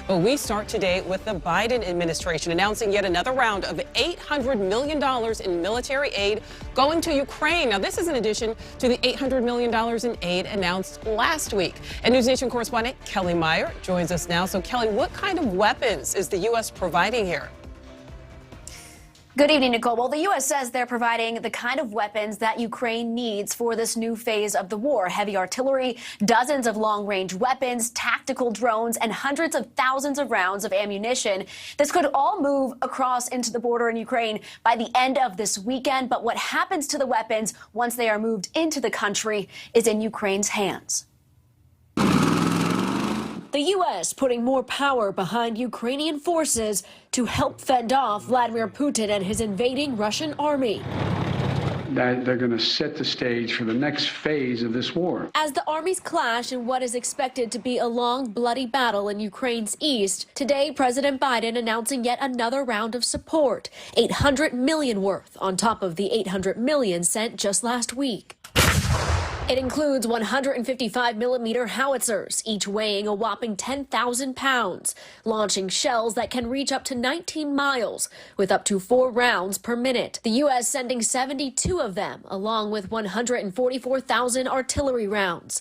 But we start today with the Biden administration announcing yet another round of $800 million in military aid going to Ukraine. Now, this is in addition to the $800 million in aid announced last week. And NewsNation correspondent Kelly Meyer joins us now. So, Kelly, what kind of weapons is the U.S. providing here? Good evening, Nicole. Well, the U.S. says they're providing the kind of weapons that Ukraine needs for this new phase of the war. Heavy artillery, dozens of long-range weapons, tactical drones, and hundreds of thousands of rounds of ammunition. This could all move across into the border in Ukraine by the end of this weekend. But what happens to the weapons once they are moved into the country is in Ukraine's hands. The U.S. putting more power behind Ukrainian forces to help fend off Vladimir Putin and his invading Russian army. That they're going to set the stage for the next phase of this war. As the armies clash in what is expected to be a long, bloody battle in Ukraine's east, today President Biden announcing yet another round of support, $800 million worth on top of the $800 million sent just last week. It includes 155mm howitzers, each weighing a whopping 10,000 pounds, launching shells that can reach up to 19 miles with up to 4 rounds per minute. The U.S. sending 72 of them, along with 144,000 artillery rounds.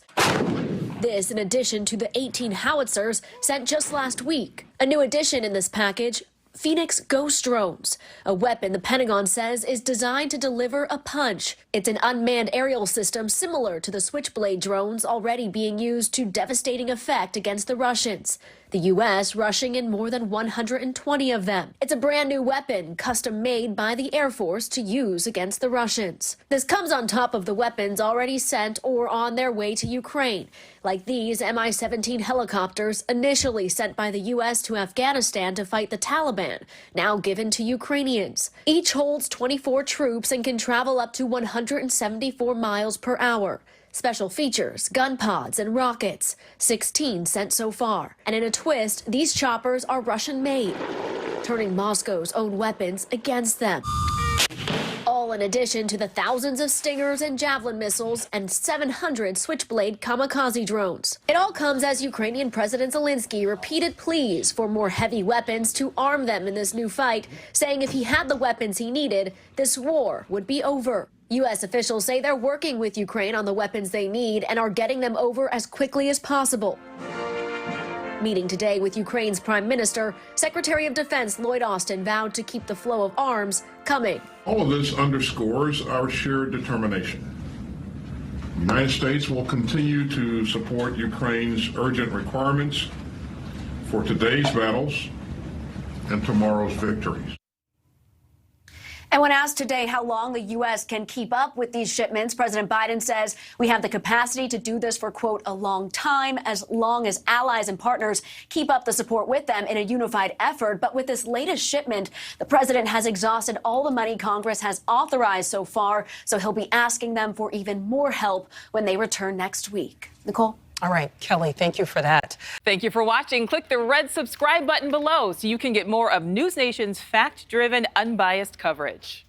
This in addition to the 18 howitzers sent just last week. A new addition in this package, Phoenix Ghost drones, a weapon the Pentagon says is designed to deliver a punch. It's an unmanned aerial system similar to the Switchblade drones already being used to devastating effect against the Russians. The U.S. rushing in more than 120 of them. It's a brand new weapon, custom made by the Air Force to use against the Russians. This comes on top of the weapons already sent or on their way to Ukraine, like these Mi-17 helicopters initially sent by the U.S. to Afghanistan to fight the Taliban, now given to Ukrainians. Each holds 24 troops and can travel up to 174 miles per hour. Special features, gun pods, and rockets, 16 sent so far. And in a twist, these choppers are Russian-made, turning Moscow's own weapons against them. All in addition to the thousands of Stingers and Javelin missiles and 700 Switchblade kamikaze drones. It all comes as Ukrainian President Zelensky repeated pleas for more heavy weapons to arm them in this new fight, saying if he had the weapons he needed, this war would be over. U.S. officials say they're working with Ukraine on the weapons they need and are getting them over as quickly as possible. Meeting today with Ukraine's Prime Minister, Secretary of Defense Lloyd Austin vowed to keep the flow of arms coming. All of this underscores our shared determination. The United States will continue to support Ukraine's urgent requirements for today's battles and tomorrow's victories. And when asked today how long the U.S. can keep up with these shipments, President Biden says we have the capacity to do this for, quote, a long time, as long as allies and partners keep up the support with them in a unified effort. But with this latest shipment, the president has exhausted all the money Congress has authorized so far, so he'll be asking them for even more help when they return next week. Nicole? All right, Kelly, thank you for that. Thank you for watching. Click the red subscribe button below so you can get more of NewsNation's fact-driven, unbiased coverage.